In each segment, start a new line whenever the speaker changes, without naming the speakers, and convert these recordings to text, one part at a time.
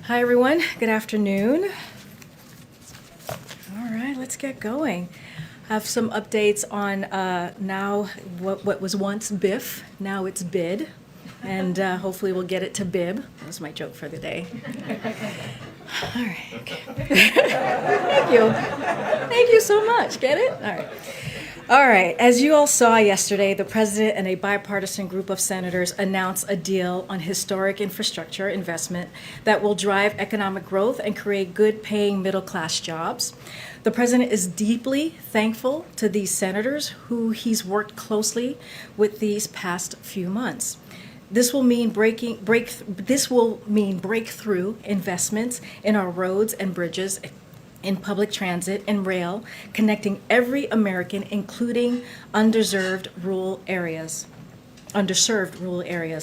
Hi, everyone. Good afternoon. All right, let's get going. I have some updates on now what was once BIF, now it's BID, and hopefully we'll get it to BIB. That was my joke for the day. All right. Okay. Thank you. Thank you so much. Get it? All right. All right, as you all saw yesterday, the president and a bipartisan group of senators announced a deal on historic infrastructure investment that will drive economic growth and create good-paying middle-class jobs. The president is deeply thankful to these senators who he's worked closely with these past few months. This will mean breakthrough investments in our roads and bridges, in public transit and rail, connecting every American, including underserved rural areas,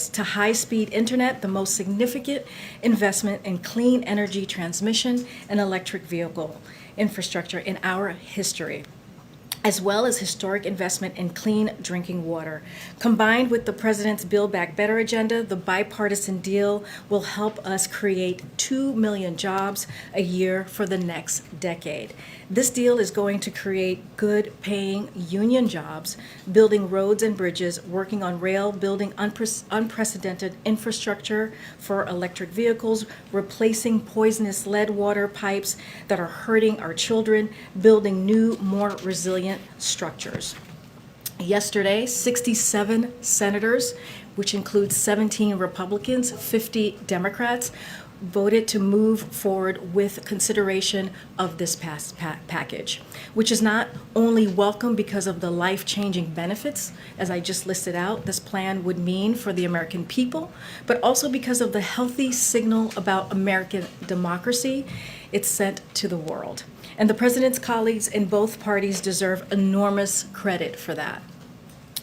to high-speed internet, the most significant investment in clean energy transmission and electric vehicle infrastructure in our history, as well as historic investment in clean drinking water. Combined with the president's Build Back Better agenda, the bipartisan deal will help us create 2 million jobs a year for the next decade. This deal is going to create good-paying union jobs, building roads and bridges, working on rail, building unprecedented infrastructure for electric vehicles, replacing poisonous lead water pipes that are hurting our children, building new, more resilient structures. Yesterday, 67 senators, which includes 17 Republicans, 50 Democrats, voted to move forward with consideration of this package, which is not only welcome because of the life-changing benefits, as I just listed out, this plan would mean for the American people, but also because of the healthy signal about American democracy it's sent to the world. And the president's colleagues in both parties deserve enormous credit for that.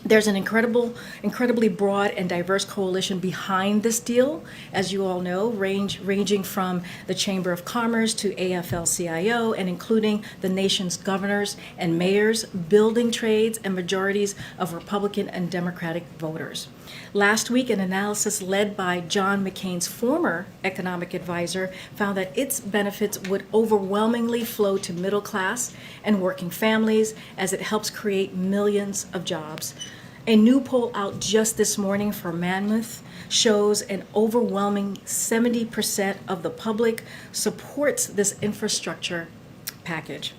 There's an incredibly broad and diverse coalition behind this deal, as you all know, ranging from the Chamber of Commerce to AFL-CIO and including the nation's governors and mayors, building trades, and majorities of Republican and Democratic voters. Last week, an analysis led by John McCain's former economic advisor found that its benefits would overwhelmingly flow to middle class and working families as it helps create millions of jobs. A new poll out just this morning for Monmouth shows an overwhelming 70% of the public supports this infrastructure package.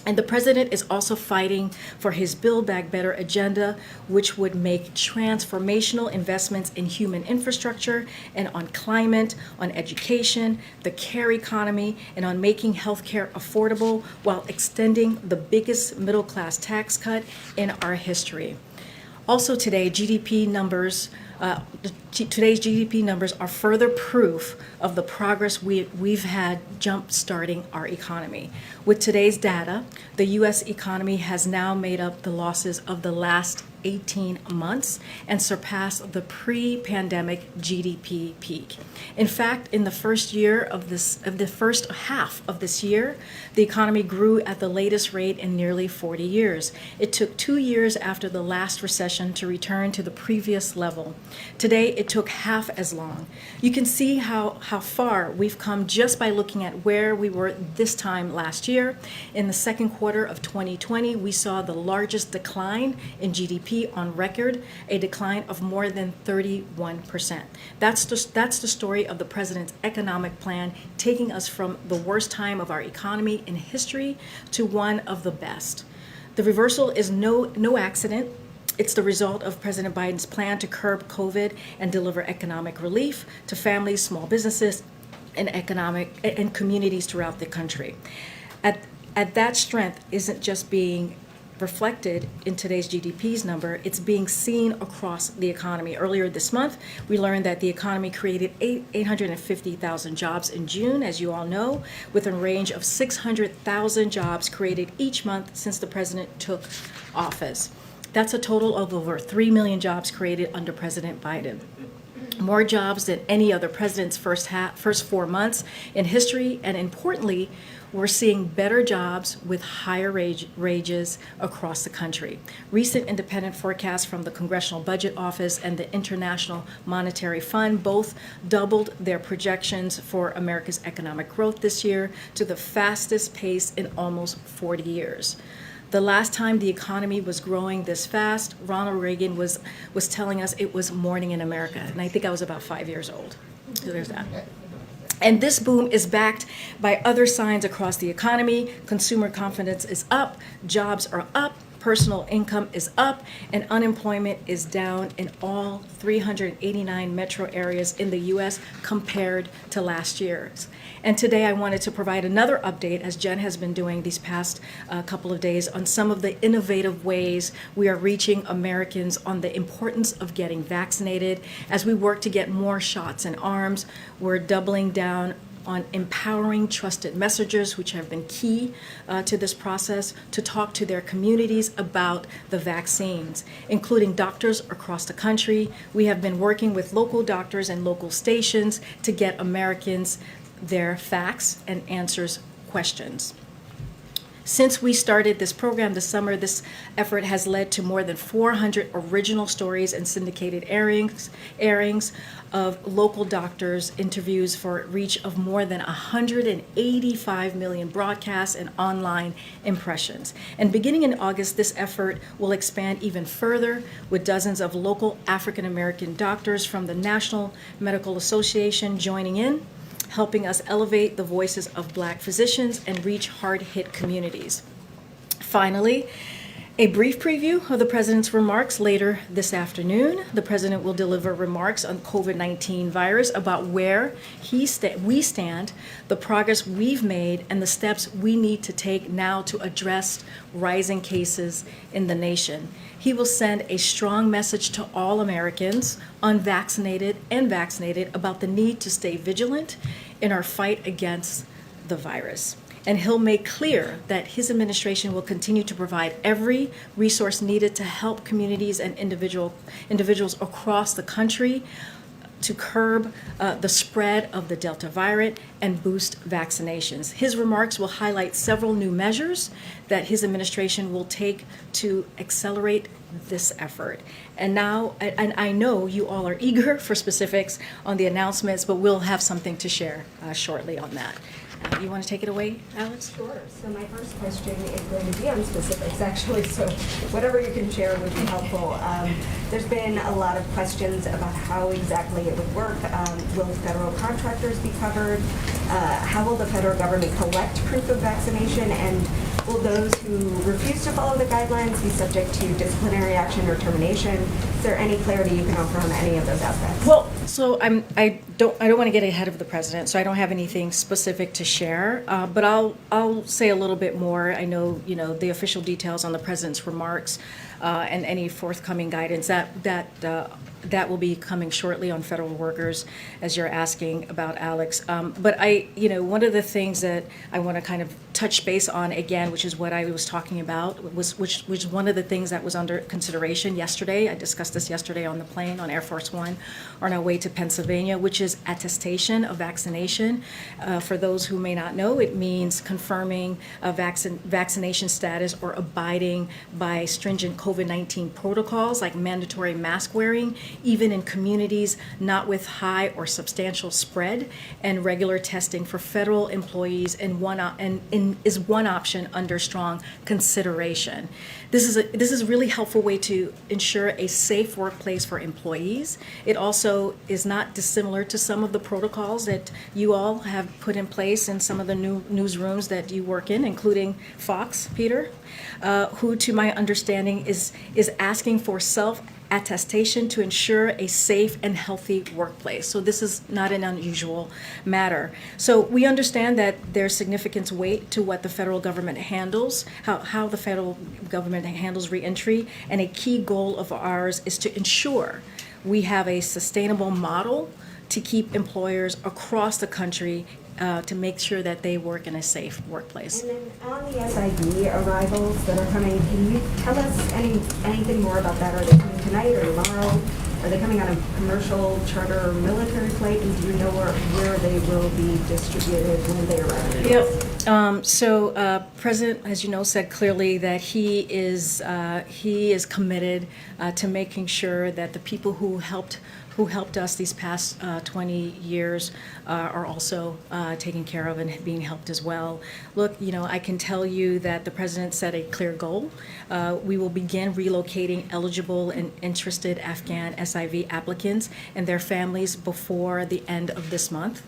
And the president is also fighting for his Build Back Better agenda, which would make transformational investments in human infrastructure and on climate, on education, the care economy, and on making healthcare affordable while extending the biggest middle-class tax cut in our history. Also today, today's GDP numbers are further proof of the progress we've had jump-starting our economy. With today's data, the U.S. economy has now made up the losses of the last 18 months and surpassed the pre-pandemic GDP peak. In fact, in the first half of this year, the economy grew at the latest rate in nearly 40 years. It took 2 years after the last recession to return to the previous level. Today, it took half as long. You can see how far we've come just by looking at where we were this time last year. In the second quarter of 2020, we saw the largest decline in GDP on record, a decline of more than 31%. That's the story of the president's economic plan, taking us from the worst time of our economy in history to one of the best. The reversal is no accident. It's the result of President Biden's plan to curb COVID and deliver economic relief to families, small businesses, and communities throughout the country. At that strength isn't just being reflected in today's GDP's number, it's being seen across the economy. Earlier this month, we learned that the economy created 850,000 jobs in June, as you all know, with a range of 600,000 jobs created each month since the president took office. That's a total of over 3 million jobs created under President Biden. More jobs than any other president's first 4 months in history, and importantly, we're seeing better jobs with higher wages across the country. Recent independent forecasts from the Congressional Budget Office and the International Monetary Fund both doubled their projections for America's economic growth this year to the fastest pace in almost 40 years. The last time the economy was growing this fast, Ronald Reagan was telling us it was morning in America, and I think I was about 5 years old. So there's that. And this boom is backed by other signs across the economy. Consumer confidence is up, jobs are up, personal income is up, and unemployment is down in all 389 metro areas in the U.S. compared to last year's. And today I wanted to provide another update, as Jen has been doing these past couple of days, on some of the innovative ways we are reaching Americans on the importance of getting vaccinated. As we work to get more shots in arms, we're doubling down on empowering trusted messengers, which have been key to this process, to talk to their communities about the vaccines, including doctors across the country. We have been working with local doctors and local stations to get Americans their facts and answers questions. Since we started this program this summer, this effort has led to more than 400 original stories and syndicated airings of local doctors' interviews for reach of more than 185 million broadcasts and online impressions. And beginning in August, this effort will expand even further with dozens of local African American doctors from the National Medical Association joining in, helping us elevate the voices of Black physicians and reach hard-hit communities. Finally, a brief preview of the President's remarks later this afternoon. The President will deliver remarks on COVID-19 virus about where we stand, the progress we've made, and the steps we need to take now to address rising cases in the nation. He will send a strong message to all Americans, unvaccinated and vaccinated, about the need to stay vigilant in our fight against the virus. And he'll make clear that his administration will continue to provide every resource needed to help communities and individuals across the country to curb the spread of the Delta variant and boost vaccinations. His remarks will highlight several new measures that his administration will take to accelerate this effort. And now, and I know you all are eager for specifics on the announcements, but we'll have something to share shortly on that. You want to take it away, Alex?
Sure. So my first question is going to be on specifics, actually, so whatever you can share would be helpful. There's been a lot of questions about how exactly it would work. Will federal contractors be covered? How will the federal government collect proof of vaccination? And will those who refuse to follow the guidelines be subject to disciplinary action or termination? Is there any clarity you can offer on any of those aspects?
Well, so I don't want to get ahead of the President, so I don't have anything specific to share. But I'll say a little bit more. I know the official details on the President's remarks and any forthcoming guidance that will be coming shortly on federal workers, as you're asking about, Alex. But one of the things that I want to kind of touch base on again, which is what I was talking about, which was one of the things that was under consideration yesterday. I discussed this yesterday on the plane on Air Force One on our way to Pennsylvania, which is attestation of vaccination. For those who may not know, it means confirming a vaccination status or abiding by stringent COVID-19 protocols like mandatory mask wearing, even in communities not with high or substantial spread, and regular testing for federal employees is one option under strong consideration. This is a really helpful way to ensure a safe workplace for employees. It also is not dissimilar to some of the protocols that you all have put in place in some of the new newsrooms that you work in, including Fox, Peter, who, to my understanding, is asking for self-attestation to ensure a safe and healthy workplace. So this is not an unusual matter. So we understand that there's significant weight to what the federal government handles, how the federal government handles reentry, and a key goal of ours is to ensure we have a sustainable model to keep employers across the country to make sure that they work in a safe workplace.
And then on the SID arrivals that are coming, can you tell us anything more about that? Are they coming tonight or tomorrow? Are they coming on a commercial, charter, or military flight? And do you know where they will be distributed when they arrive?
Yep. President, as you know, said clearly that he is committed to making sure that the people who helped us these past 20 years are also taken care of and being helped as well. Look, I can tell you that the president set a clear goal. We will begin relocating eligible and interested Afghan SIV applicants and their families before the end of this month.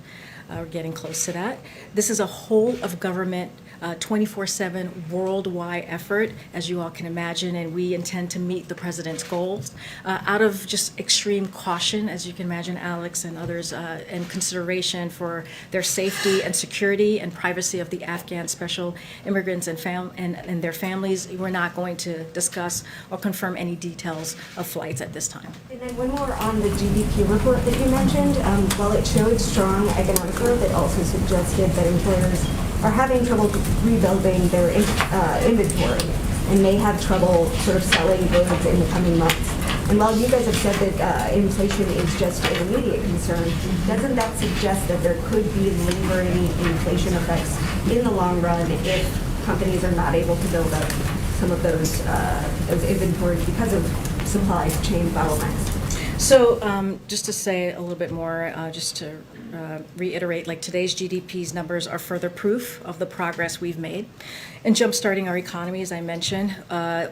We're getting close to that. This is a whole of government 24/7 worldwide effort, as you all can imagine, and we intend to meet the president's goals. Out of just extreme caution, as you can imagine, Alex and others, and consideration for their safety and security and privacy of the Afghan special immigrants and their families, we're not going to discuss or confirm any details of flights at this time.
And then one more on the GDP report that you mentioned. While it showed strong economic growth, it also suggested that employers are having trouble rebuilding their inventory and may have trouble sort of selling goods in the coming months. And while you guys have said that inflation is just an immediate concern, doesn't that suggest that there could be lingering inflation effects in the long run if companies are not able to build up some of those inventories because of supply chain bottlenecks?
So just to say a little bit more, just to reiterate, like today's GDP's numbers are further proof of the progress we've made in jumpstarting our economy, as I mentioned.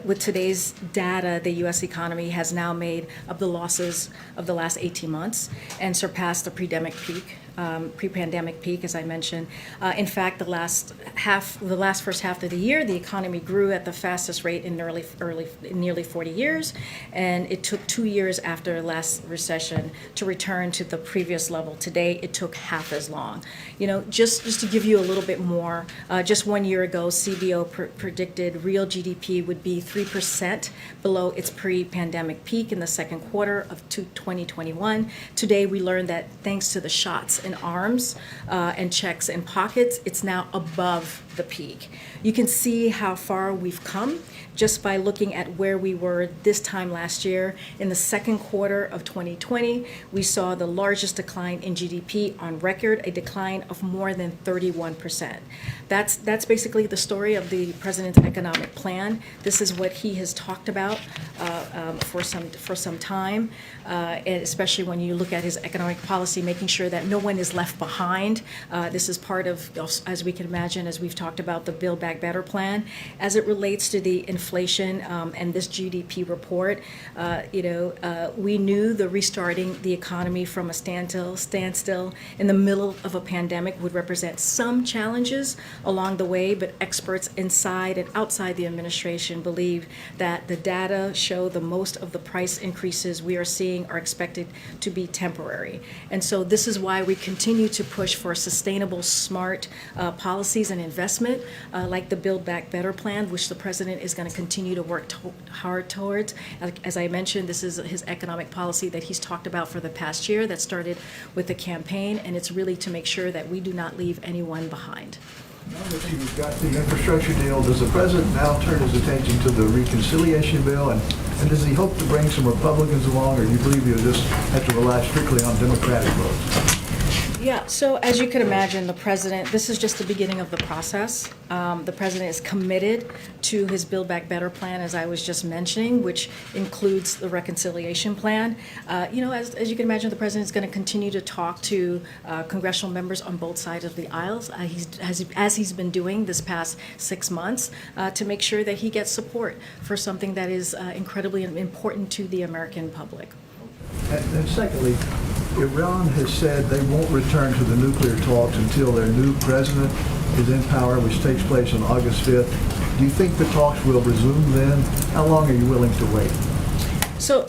With today's data, the U.S. economy has now made up the losses of the last 18 months and surpassed the pre-pandemic peak, as I mentioned. In fact, the last first half of the year, the economy grew at the fastest rate in nearly 40 years, and it took 2 years after last recession to return to the previous level. Today, it took half as long. Just to give you a little bit more, just 1 year ago, CBO predicted real GDP would be 3% below its pre-pandemic peak in the second quarter of 2021. Today, we learned that thanks to the shots in arms and checks in pockets, it's now above the peak. You can see how far we've come just by looking at where we were this time last year. In the second quarter of 2020, we saw the largest decline in GDP on record, a decline of more than 31%. That's basically the story of the president's economic plan. This is what he has talked about for some time, and especially when you look at his economic policy, making sure that no one is left behind. This is part of, as we can imagine, as we've talked about, the Build Back Better plan. As it relates to the inflation and this GDP report, we knew the restarting the economy from a standstill in the middle of a pandemic would represent some challenges along the way, but experts inside and outside the administration believe that the data show the most of the price increases we are seeing are expected to be temporary. And so this is why we continue to push for sustainable, smart policies and investment, like the Build Back Better plan, which the president is going to continue to work hard towards. As I mentioned, this is his economic policy that he's talked about for the past year that started with the campaign, and it's really to make sure that we do not leave anyone behind.
Now that you've got the infrastructure deal, does the president now turn his attention to the reconciliation bill, and does he hope to bring some Republicans along, or do you believe he'll just have to rely strictly on Democratic votes?
Yeah, so as you can imagine, the president, this is just the beginning of the process. The president is committed to his Build Back Better plan, as I was just mentioning, which includes the reconciliation plan. As you can imagine, the president is going to continue to talk to congressional members on both sides of the aisles, as he's been doing this past 6 months, to make sure that he gets support for something that is incredibly important to the American public.
And secondly, Iran has said they won't return to the nuclear talks until their new president is in power, which takes place on August 5th. Do you think the talks will resume then? How long are you willing to wait?
So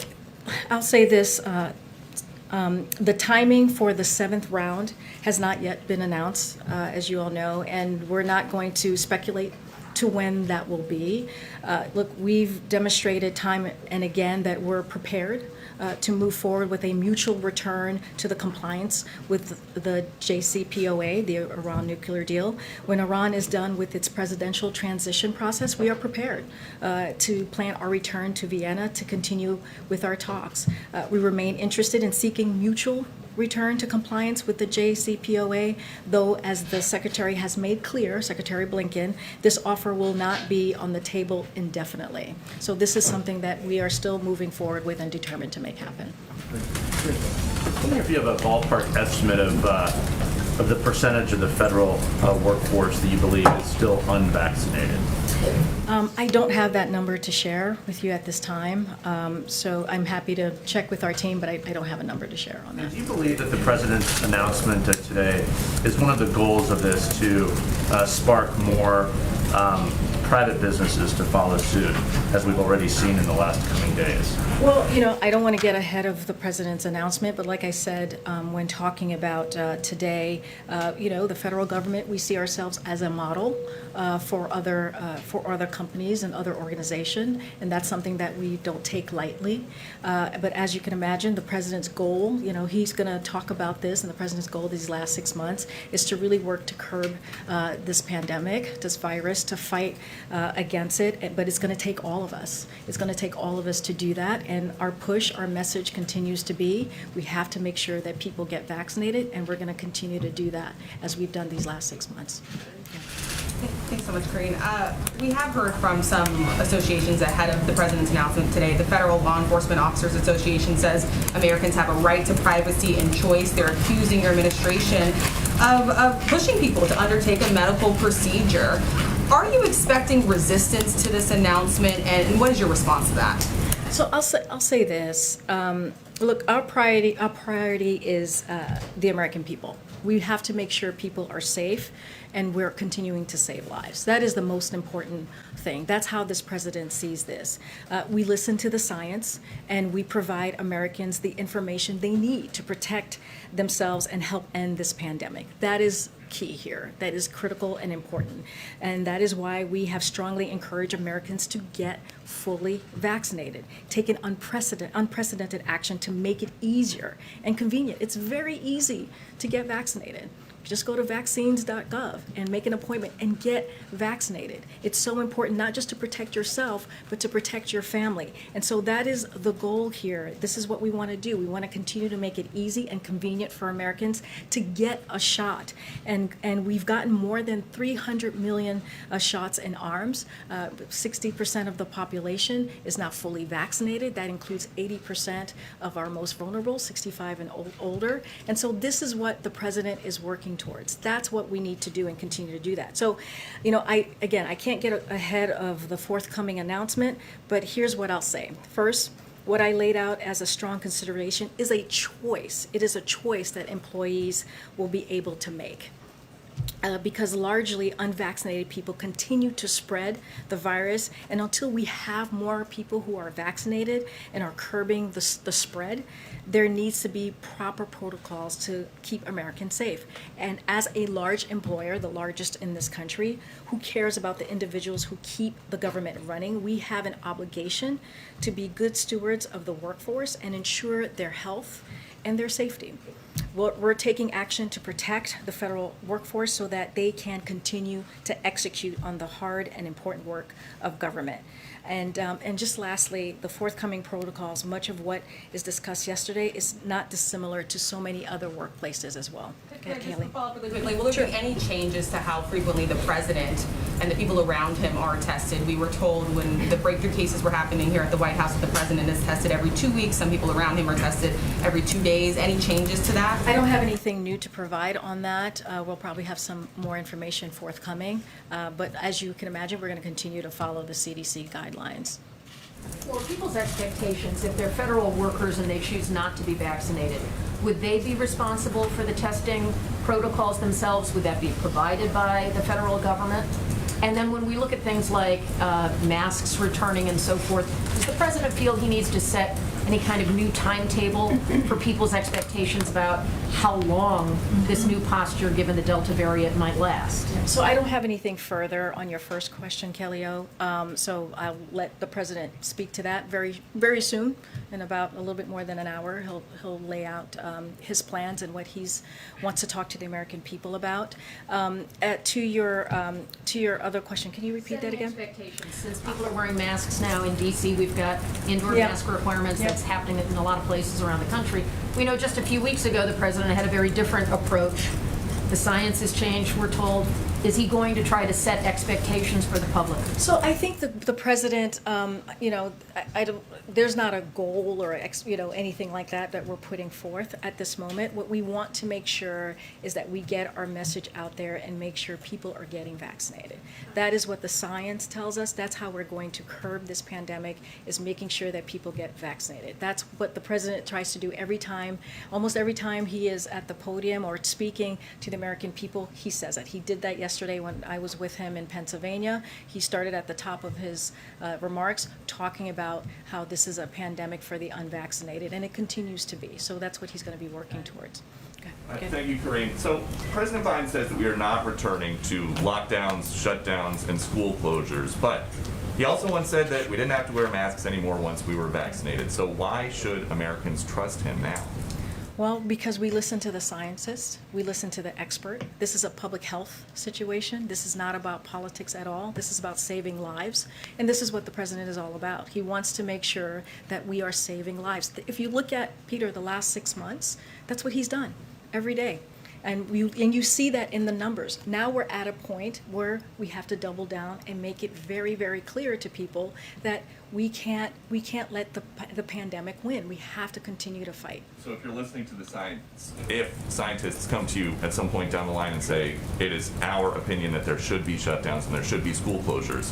I'll say this. The timing for the 7th round has not yet been announced, as you all know, and we're not going to speculate to when that will be. Look, we've demonstrated time and again that we're prepared to move forward with a mutual return to the compliance with the JCPOA, the Iran nuclear deal. When Iran is done with its presidential transition process, we are prepared to plan our return to Vienna to continue with our talks. We remain interested in seeking mutual return to compliance with the JCPOA, though as the Secretary has made clear, Secretary Blinken, this offer will not be on the table indefinitely. So this is something that we are still moving forward with and determined to make happen.
I wonder if you have a ballpark estimate of the percentage of the federal workforce that you believe is still unvaccinated.
I don't have that number to share with you at this time, so I'm happy to check with our team, but I don't have a number to share on that.
Do you believe that the president's announcement today is one of the goals of this to spark more private businesses to follow suit, as we've already seen in the last coming days?
Well, I don't want to get ahead of the president's announcement, but like I said, when talking about today, the federal government, we see ourselves as a model for other companies and other organizations, and that's something that we don't take lightly. But as you can imagine, the president's goal, he's going to talk about this, and the president's goal these last 6 months is to really work to curb this pandemic, this virus, to fight against it. But it's going to take all of us. It's going to take all of us to do that. And our message continues to be, we have to make sure that people get vaccinated, and we're going to continue to do that as we've done these last 6 months.
Thanks so much, Karine. We have heard from some associations ahead of the president's announcement today. The Federal Law Enforcement Officers Association says Americans have a right to privacy and choice. They're accusing your administration of pushing people to undertake a medical procedure. Are you expecting resistance to this announcement, and what is your response to that?
So I'll say this. Look, our priority is the American people. We have to make sure people are safe, and we're continuing to save lives. That is the most important thing. That's how this president sees this. We listen to the science, and we provide Americans the information they need to protect themselves and help end this pandemic. That is key here. That is critical and important. And that is why we have strongly encouraged Americans to get fully vaccinated, take an unprecedented action to make it easier and convenient. It's very easy to get vaccinated. Just go to vaccines.gov and make an appointment and get vaccinated. It's so important, not just to protect yourself, but to protect your family. And so that is the goal here. This is what we want to do. We want to continue to make it easy and convenient for Americans to get a shot. And we've gotten more than 300 million shots in arms. 60% of the population is now fully vaccinated. That includes 80% of our most vulnerable, 65 and older. And so this is what the president is working towards. That's what we need to do and continue to do that. So, I can't get ahead of the forthcoming announcement, but here's what I'll say. First, what I laid out as a strong consideration is a choice. It is a choice that employees will be able to make. Because largely unvaccinated people continue to spread the virus, and until we have more people who are vaccinated and are curbing the spread, there needs to be proper protocols to keep Americans safe. And as a large employer, the largest in this country, who cares about the individuals who keep the government running, we have an obligation to be good stewards of the workforce and ensure their health and their safety. We're taking action to protect the federal workforce so that they can continue to execute on the hard and important work of government. And just lastly, the forthcoming protocols, much of what is discussed yesterday is not dissimilar to so many other workplaces as well.
Just to follow up really quickly, will there be any changes to how frequently the president and the people around him are tested? We were told when the breakthrough cases were happening here at the White House that the president is tested every 2 weeks. Some people around him are tested every 2 days. Any changes to that?
I don't have anything new to provide on that. We'll probably have some more information forthcoming. But as you can imagine, we're going to continue to follow the CDC guidelines.
For people's expectations, if they're federal workers and they choose not to be vaccinated, would they be responsible for the testing protocols themselves? Would that be provided by the federal government? And then when we look at things like masks returning and so forth, does the president feel he needs to set any kind of new timetable for people's expectations about how long this new posture, given the Delta variant, might last?
So I don't have anything further on your first question, Kelly-O. So I'll let the president speak to that very, very soon. In about a little bit more than an hour, he'll lay out his plans and what he wants to talk to the American people about. To your other question, can you repeat that again?
Expectations. Since people are wearing masks now in D.C., we've we've got indoor
Yeah.
mask requirements.
Yeah.
That's happening in a lot of places around the country. We know just a few weeks ago, the president had a very different approach. The science has changed, we're told. Is he going to try to set expectations for the public?
So I think the president, I don't, there's not a goal or anything like that we're putting forth at this moment. What we want to make sure is that we get our message out there and make sure people are getting vaccinated. That is what the science tells us. That's how we're going to curb this pandemic, is making sure that people get vaccinated. That's what the president tries to do every time, almost every time he is at the podium or speaking to the American people. He says that. He did that yesterday when I was with him in Pennsylvania. He started at the top of his remarks talking about how this is a pandemic for the unvaccinated, and it continues to be. So that's what he's going to be working towards. Okay.
Thank you, Karine. So President Biden says that we are not returning to lockdowns, shutdowns, and school closures, but he also once said that we didn't have to wear masks anymore once we were vaccinated. So why should Americans trust him now?
Well, because we listen to the scientists, we listen to the expert. This is a public health situation. This is not about politics at all. This is about saving lives. And this is what the president is all about. He wants to make sure that we are saving lives. If you look at, Peter, the last 6 months, that's what he's done every day. And you see that in the numbers. Now we're at a point where we have to double down and make it very, very clear to people that we can't let the pandemic win. We have to continue to fight.
So if you're listening to the science, if scientists come to you at some point down the line and say, it is our opinion that there should be shutdowns and there should be school closures,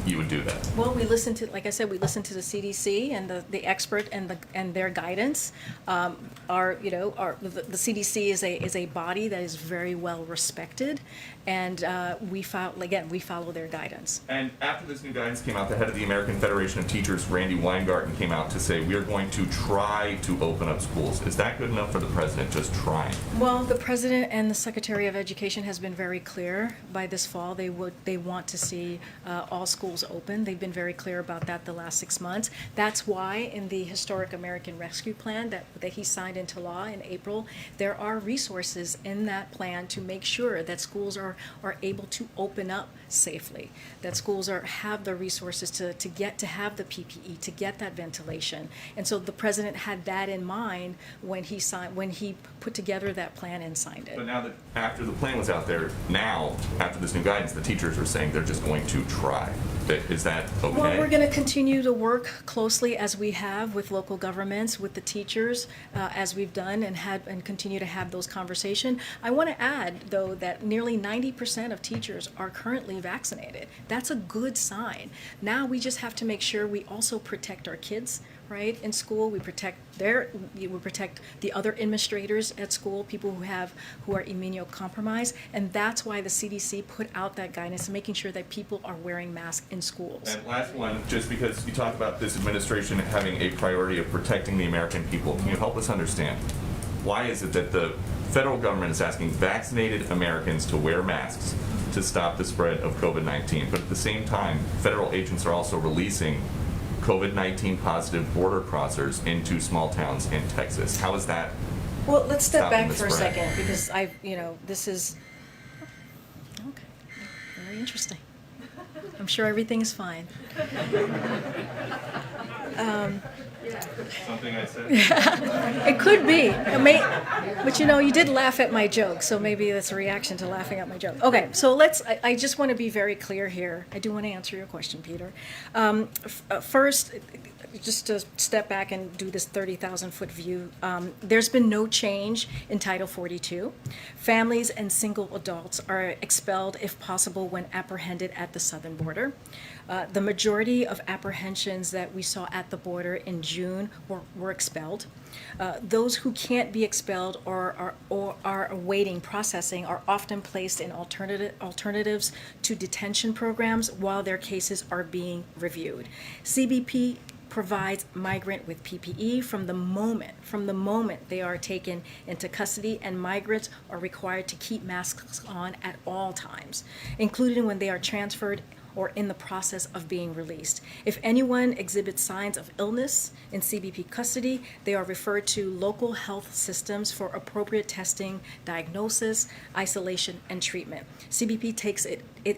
you would do that?
Well, we listen to, like I said, we listen to the CDC and the expert and their guidance. The CDC is a body that is very well respected, and we follow their guidance.
And after this new guidance came out, the head of the American Federation of Teachers, Randy Weingarten, came out to say we are going to try to open up schools. Is that good enough for the president, just trying?
Well, the president and the Secretary of Education has been very clear. By this fall, they want to see all schools open. They've been very clear about that the last 6 months. That's why in the Historic American Rescue Plan that he signed into law in April, there are resources in that plan to make sure that schools are able to open up safely, that schools have the resources to have the PPE, to get that ventilation. And so the president had that in mind when he put together that plan and signed it.
But now that after the plan was out there, now after this new guidance, the teachers are saying they're just going to try. Is that okay?
Well, we're going to continue to work closely as we have with local governments, with the teachers, as we've done and continue to have those conversations. I want to add, though, that nearly 90% of teachers are currently vaccinated. That's a good sign. Now we just have to make sure we also protect our kids, right? In school, we protect the other administrators at school, people who are immunocompromised, and that's why the CDC put out that guidance, making sure that people are wearing masks in schools.
And last one, just because you talk about this administration having a priority of protecting the American people, can you help us understand why is it that the federal government is asking vaccinated Americans to wear masks to stop the spread of COVID-19, but at the same time, federal agents are also releasing COVID-19 positive border crossers into small towns in Texas? How is that?
Well, let's step
stopping
back
the
for a
spread?
second, because this is, okay, very interesting. I'm sure everything's fine.
Something I said?
It could be. But you did laugh at my joke, so maybe that's a reaction to laughing at my joke. Okay, so I just want to be very clear here. I do want to answer your question, Peter. First, just to step back and do this 30,000-foot view, there's been no change in Title 42. Families and single adults are expelled, if possible, when apprehended at the southern border. The majority of apprehensions that we saw at the border in June were expelled. Those who can't be expelled or are awaiting processing are often placed in alternatives to detention programs while their cases are being reviewed. CBP provides migrant with PPE from the moment they are taken into custody, and migrants are required to keep masks on at all times, including when they are transferred or in the process of being released. If anyone exhibits signs of illness in CBP custody, they are referred to local health systems for appropriate testing, diagnosis, isolation, and treatment. CBP takes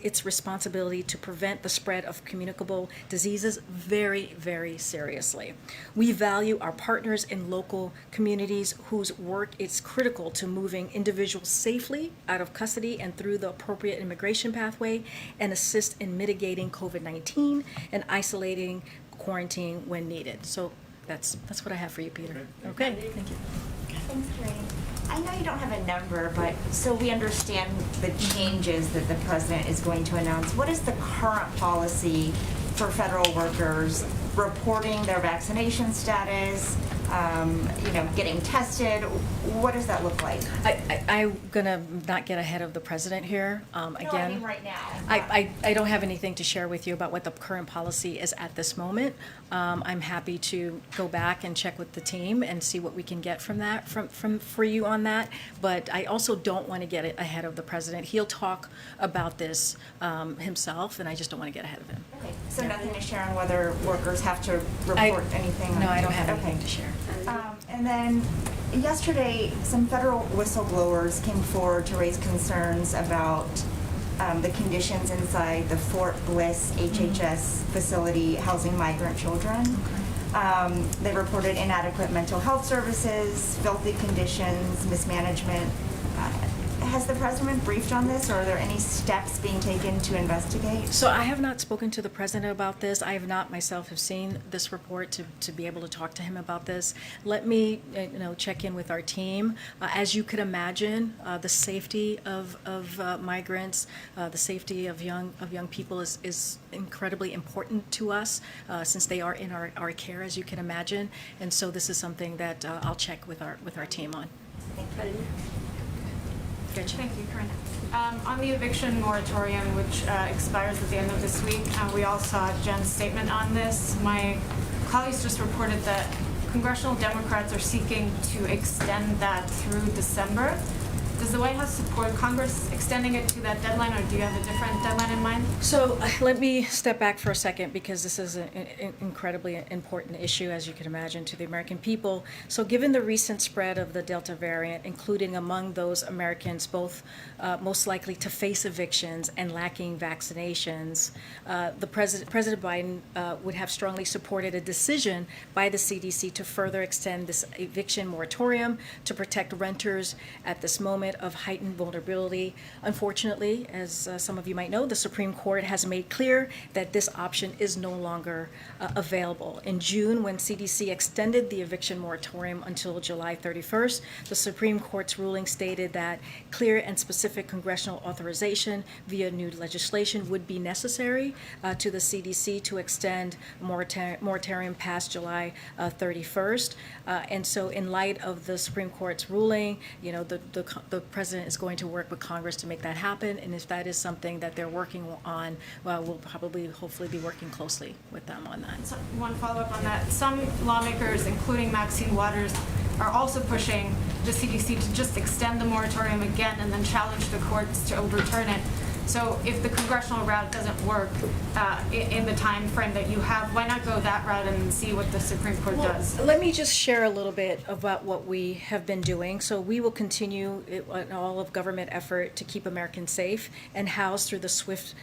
its responsibility to prevent the spread of communicable diseases very, very seriously. We value our partners in local communities whose work is critical to moving individuals safely out of custody and through the appropriate immigration pathway, and assist in mitigating COVID-19 and isolating quarantine when needed. So that's what I have for you, Peter. Okay, thank you.
Thanks, Karine. I know you don't have a number, but so we understand the changes that the president is going to announce. What is the current policy for federal workers reporting their vaccination status, getting tested? What does that look like?
I'm gonna not get ahead of the president here.
No, I
Again,
mean right now.
I don't have anything to share with you about what the current policy is at this moment. I'm happy to go back and check with the team and see what we can get from that, for you on that. But I also don't want to get ahead of the president. He'll talk about this himself, and I just don't want to get ahead of him.
Okay, so nothing to share on whether workers have to report anything?
No, I don't have anything
Okay.
to share.
And then yesterday, some federal whistleblowers came forward to raise concerns about the conditions inside the Fort Bliss HHS facility housing migrant children. They reported inadequate mental health services, filthy conditions, mismanagement. Has the president briefed on this, or are there any steps being taken to investigate?
So I have not spoken to the president about this. I have not myself have seen this report to be able to talk to him about this. Let me check in with our team. As you could imagine, the safety of migrants, the safety of young people is incredibly important to us, since they are in our care, as you can imagine. And so this is something that I'll check with our team on.
Thank you.
Gotcha.
Thank you, Karine. On the eviction moratorium, which expires at the end of this week, we all saw Jen's statement on this. My colleagues just reported that congressional Democrats are seeking to extend that through December. Does the White House support Congress extending it to that deadline, or do you have a different deadline in mind?
So let me step back for a second, because this is an incredibly important issue, as you can imagine, to the American people. So given the recent spread of the Delta variant, including among those Americans both most likely to face evictions and lacking vaccinations, President Biden would have strongly supported a decision by the CDC to further extend this eviction moratorium to protect renters at this moment of heightened vulnerability. Unfortunately, as some of you might know, the Supreme Court has made clear that this option is no longer available. In June, when CDC extended the eviction moratorium until July 31st, the Supreme Court's ruling stated that clear and specific congressional authorization via new legislation would be necessary to the CDC to extend moratorium past July 31st. And so in light of the Supreme Court's ruling, the president is going to work with Congress to make that happen, and if that is something that they're working on, we'll probably, hopefully, be working closely with them on that.
So one follow-up on that. Some lawmakers, including Maxine Waters, are also pushing the CDC to just extend the moratorium again and then challenge the courts to overturn it. So if the congressional route doesn't work in the time frame that you have, why not go that route and see what the Supreme Court does?
Let me just share a little bit about what we have been doing. So we will continue in all of government effort to keep Americans safe and housed through the swift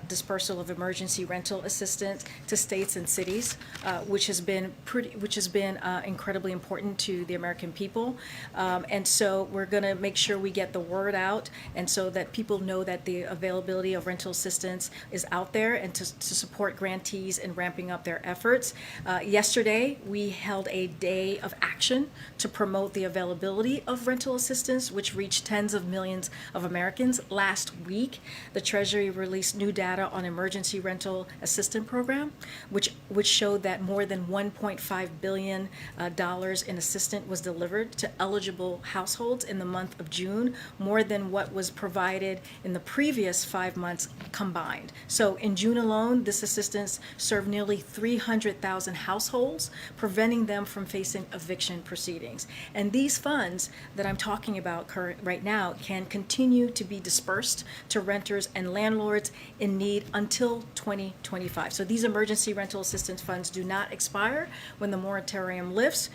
dispersal of emergency rental assistance to states and cities, which has been incredibly important to the American people. And so we're going to make sure we get the word out, and so that people know that the availability of rental assistance is out there, and to support grantees in ramping up their efforts. Yesterday, we held a day of action to promote the availability of rental assistance, which reached tens of millions of Americans. Last week, the Treasury released new data on emergency rental assistance program, which showed that more than $1.5 billion in assistance was delivered to eligible households in the month of June, more than what was provided in the previous 5 months combined. So in June alone, this assistance served nearly 300,000 households, preventing them from facing eviction proceedings. And these funds that I'm talking about right now can continue to be dispersed to renters and landlords in need until 2025. So these emergency rental assistance funds do not expire when the moratorium lifts.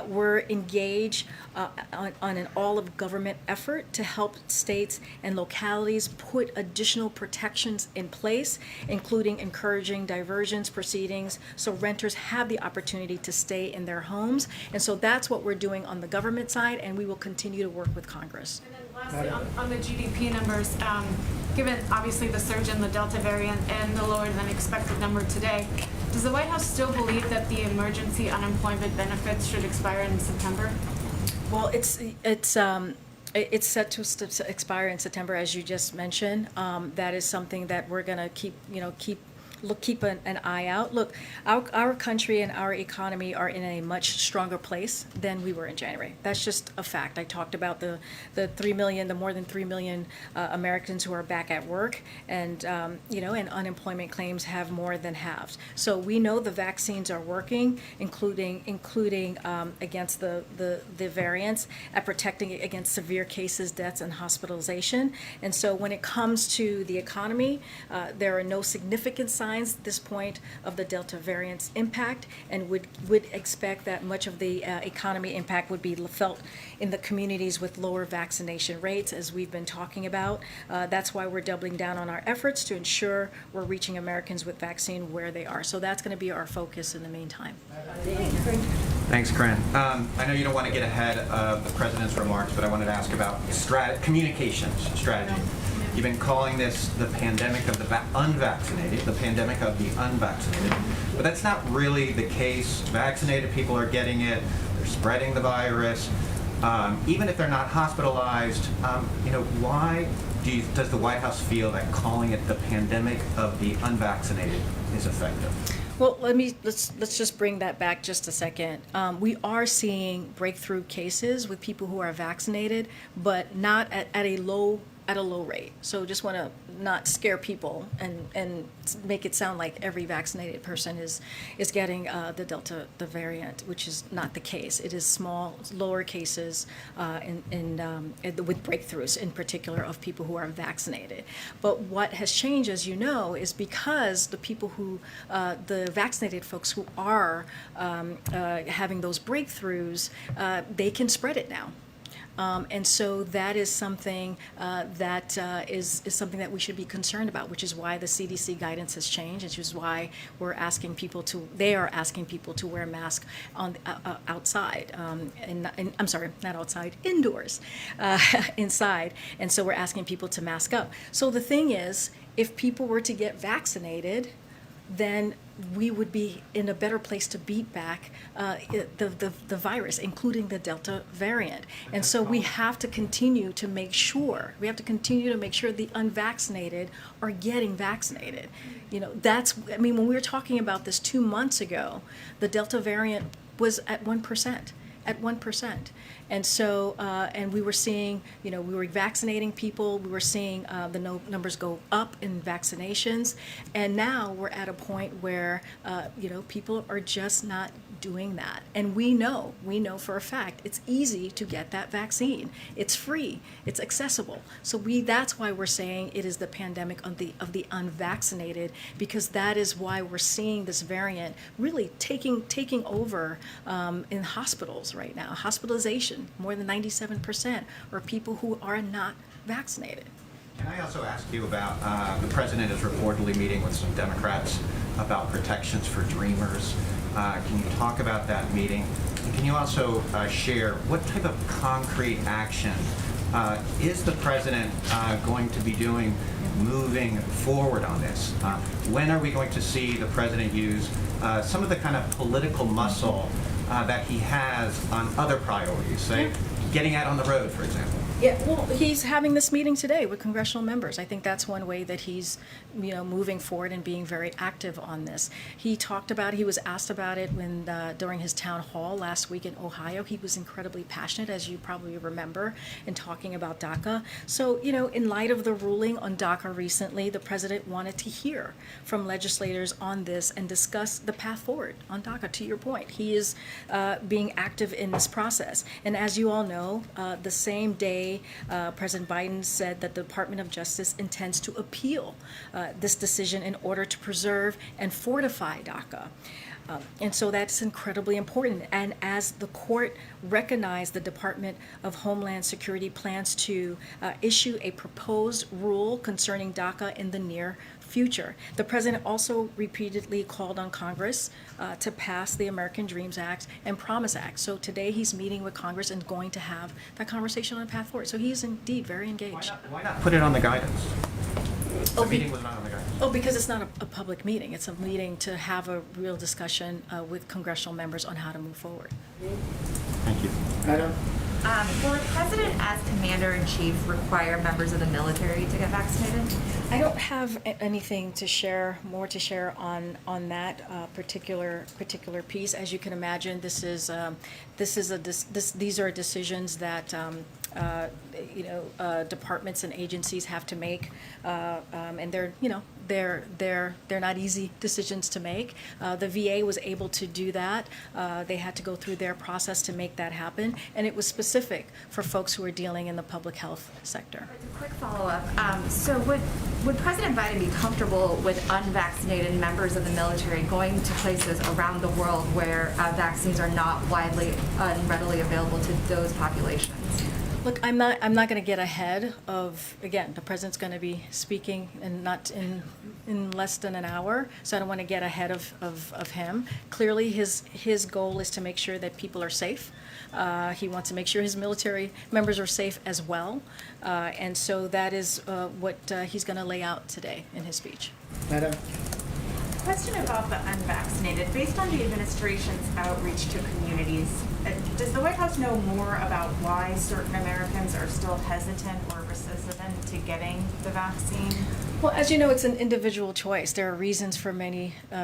We're engaged on an all-of-government effort to help states and localities put a additional protections in place, including encouraging diversions proceedings so renters have the opportunity to stay in their homes. And so that's what we're doing on the government side, and we will continue to work with Congress.
And then lastly, on the GDP numbers, given obviously the surge in the Delta variant and the lower than expected number today, does the White House still believe that the emergency unemployment benefits should expire in September?
Well, it's set to expire in September, as you just mentioned. That is something that we're going to keep an eye out. Look, our country and our economy are in a much stronger place than we were in January. That's just a fact. I talked about the more than 3 million Americans who are back at work, and and unemployment claims have more than halved. So we know the vaccines are working, including against the variants, at protecting against severe cases, deaths, and hospitalization. And so when it comes to the economy, there are no significant signs at this point of the Delta variant's impact, and would expect that much of the economy impact would be felt in the communities with lower vaccination rates, as we've been talking about. That's why we're doubling down on our efforts to ensure we're reaching Americans with vaccine where they are. So that's going to be our focus in the meantime.
Thanks, Karine. I know you don't want to get ahead of the president's remarks, but I wanted to ask about communications strategy. You've been calling this the pandemic of the unvaccinated, the pandemic of the unvaccinated, but that's not really the case. Vaccinated people are getting it, they're spreading the virus. Even if they're not hospitalized, why does the White House feel that calling it the pandemic of the unvaccinated is effective?
Well, let's just bring that back just a second. We are seeing breakthrough cases with people who are vaccinated, but not at a low rate. So just want to not scare people and make it sound like every vaccinated person is getting the variant, which is not the case. It is small, lower cases with breakthroughs in particular of people who are vaccinated. But what has changed, as you know, is because the people who, the vaccinated folks who are having those breakthroughs, they can spread it now. And so that is something that is something that we should be concerned about, which is why the CDC guidance has changed, which is why they are asking people to wear masks on outside, I'm sorry, not outside, indoors, inside. And so we're asking people to mask up. So the thing is, if people were to get vaccinated, then we would be in a better place to beat back the virus, including the Delta variant. And so we have to continue to make sure, the unvaccinated are getting vaccinated. When we were talking about this 2 months ago, the Delta variant was at 1%. And so, and we were seeing, we were vaccinating people, we were seeing the numbers go up in vaccinations, and now we're at a point where, people are just not doing that. And we know for a fact, it's easy to get that vaccine. It's free, it's accessible. So that's why we're saying it is the pandemic of the unvaccinated, because that is why we're seeing this variant really taking over in hospitals right now. Hospitalization, more than 97% are people who are not vaccinated.
Can I also ask you about the president is reportedly meeting with some Democrats about protections for Dreamers. Can you talk about that meeting? And can you also share what type of concrete action is the president going to be doing moving forward on this? When are we going to see the president use some of the kind of political muscle that he has on other priorities, say getting out on the road, for example?
Yeah, well, he's having this meeting today with congressional members. I think that's one way that he's, moving forward and being very active on this. He was asked about it during his town hall last week in Ohio. He was incredibly passionate, as you probably remember, in talking about DACA. So, in light of the ruling on DACA recently, the president wanted to hear from legislators on this and discuss the path forward on DACA. To your point, he is being active in this process. And as you all know, the same day President Biden said that the Department of Justice intends to appeal this decision in order to preserve and fortify DACA. And so that's incredibly important. And as the court recognized, the Department of Homeland Security plans to issue a proposed rule concerning DACA in the near future. The president also repeatedly called on Congress to pass the American Dreams Act and Promise Act. So today he's meeting with Congress and going to have that conversation on the path forward. So he is indeed very engaged.
Why not put it on the guidance? The
be-
meeting was not on the guidance.
Oh, because it's not a public meeting. It's a meeting to have a real discussion with congressional members on how to move forward.
Thank you.
Will the president, as commander-in-chief, require members of the military to get vaccinated?
I don't have anything to share, more to share on that particular piece. As you can imagine, these are decisions that departments and agencies have to make, and they're not easy decisions to make. The VA was able to do that. They had to go through their process to make that happen, and it was specific for folks who are dealing in the public health sector.
A quick follow-up. So would President Biden be comfortable with unvaccinated members of the military going to places around the world where vaccines are not widely and readily available to those populations?
Look, I'm not going to get ahead of, again, the president's going to be speaking in less than an hour, so I don't want to get ahead of him. Clearly, his goal is to make sure that people are safe. He wants to make sure his military members are safe as well, and so that is what he's going to lay out today in his speech.
Madam.
Question about the unvaccinated. Based on the administration's outreach to communities, does the White House know more about why certain Americans are still hesitant or resistant to getting the vaccine?
Well, as you know, it's an individual choice. There are reasons for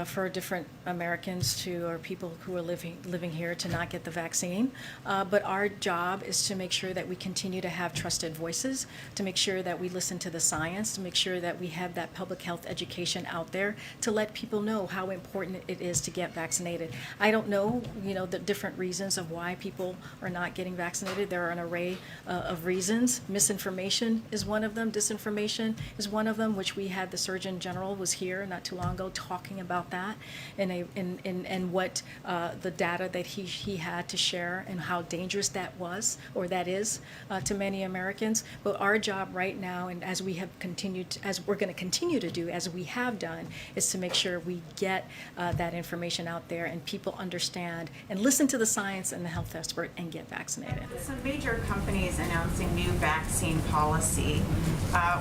for different Americans or people who are living here to not get the vaccine. But our job is to make sure that we continue to have trusted voices, to make sure that we listen to the science, to make sure that we have that public health education out there to let people know how important it is to get vaccinated. I don't know, the different reasons of why people are not getting vaccinated. There are an array of reasons. Misinformation is one of them. Disinformation is one of them, which we had the Surgeon General was here not too long ago talking about that and what the data that he had to share and how dangerous that was or that is to many Americans. But our job right now, and as we have continued, as we're going to continue to do, as we have done, is to make sure we get that information out there and people understand and listen to the science and the health expert and get vaccinated.
Some major companies announcing new vaccine policy.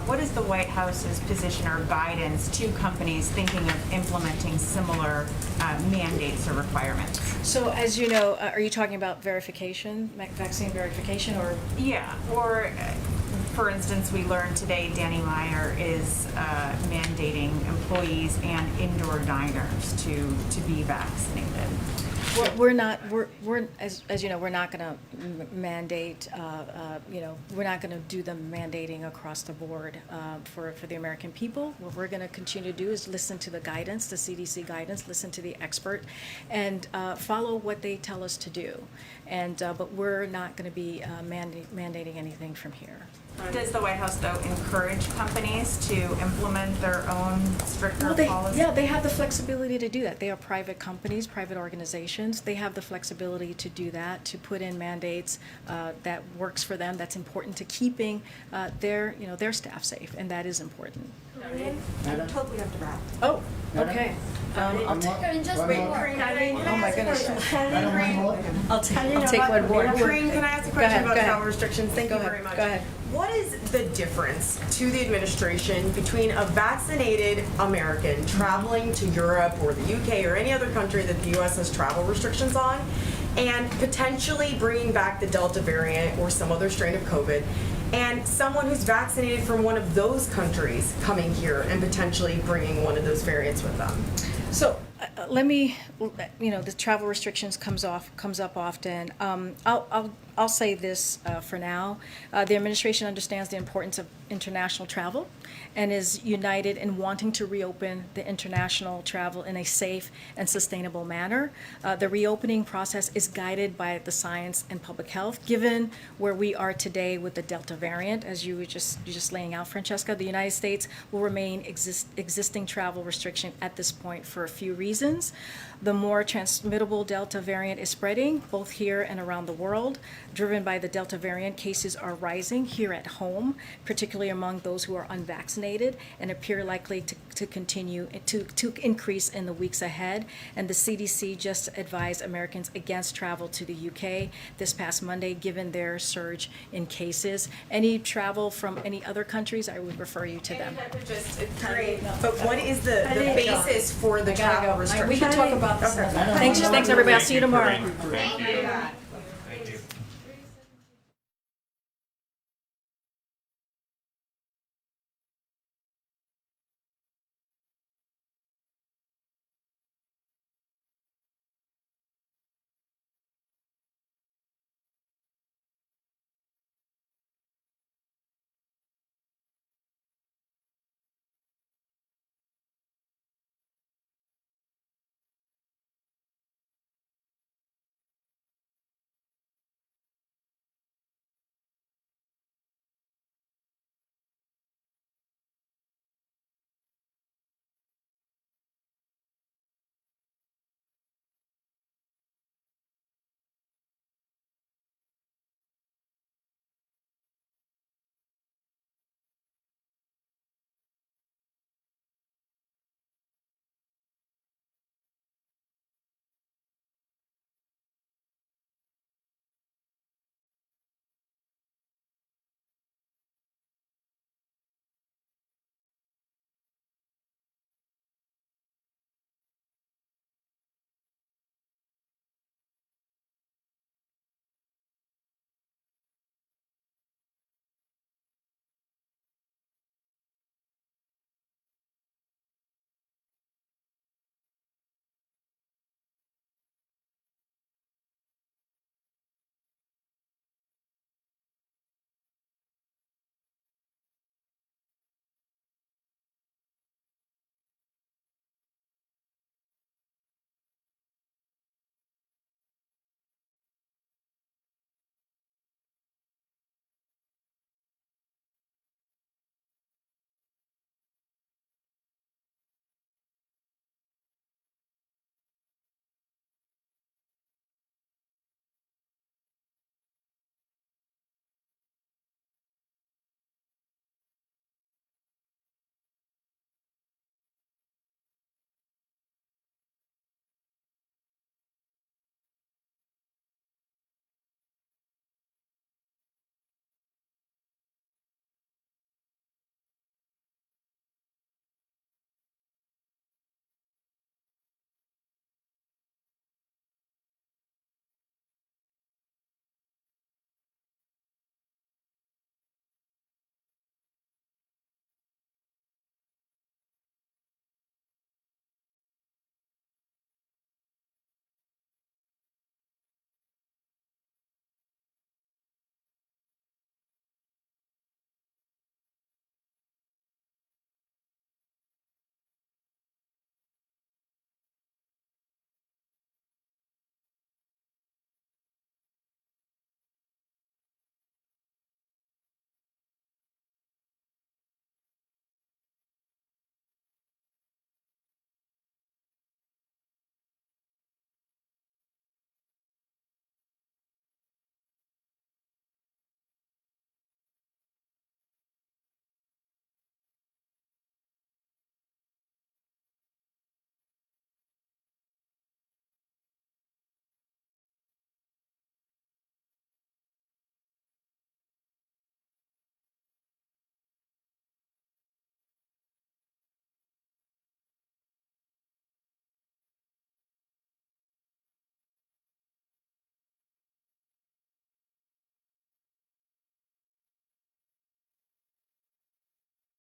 What is the White House's position or guidance to companies thinking of implementing similar mandates or requirements?
So as you know, are you talking about verification, vaccine verification, or?
Yeah, or for instance, we learned today Danny Meyer is mandating employees and indoor diners to be vaccinated.
We're not. We're as you know, we're not going to mandate. We're not going to do the mandating across the board for the American people. What we're going to continue to do is listen to the guidance, the CDC guidance, listen to the expert, and follow what they tell us to do. And but we're not going to be mandating anything from here.
Does the White House, though, encourage companies to implement their own stricter policies?
Yeah, they have the flexibility to do that. They are private companies, private organizations. They have the flexibility to do that, to put in mandates that works for them, that's important to keeping their staff safe, and that is important.
You totally have to wrap.
Oh, okay.
Oh my goodness.
I'll take one more.
Karine, can I ask a question about travel restrictions? Thank you very much.
Go ahead.
What is the difference to the administration between a vaccinated American traveling to Europe or the UK or any other country that the U.S. has travel restrictions on and potentially bringing back the Delta variant or some other strain of COVID, and someone who's vaccinated from one of those countries coming here and potentially bringing one of those variants with them?
So let me, the travel restrictions comes up often. I'll say this for now. The administration understands the importance of international travel and is united in wanting to reopen the international travel in a safe and sustainable manner. The reopening process is guided by the science and public health. Given where we are today with the Delta variant, as you were just laying out, Francesca, the United States will remain existing travel restriction at this point for a few reasons. reasons. The more transmittable Delta variant is spreading, both here and around the world. Driven by the Delta variant, cases are rising here at home, particularly among those who are unvaccinated, and appear likely to continue to increase in the weeks ahead. And the CDC just advised Americans against travel to the UK this past Monday, given their surge in cases. Any travel from any other countries, I would refer you to them.
But what is the basis for the travel restriction?
We can talk about this. Thanks, everybody. I'll see you tomorrow.
Thank you.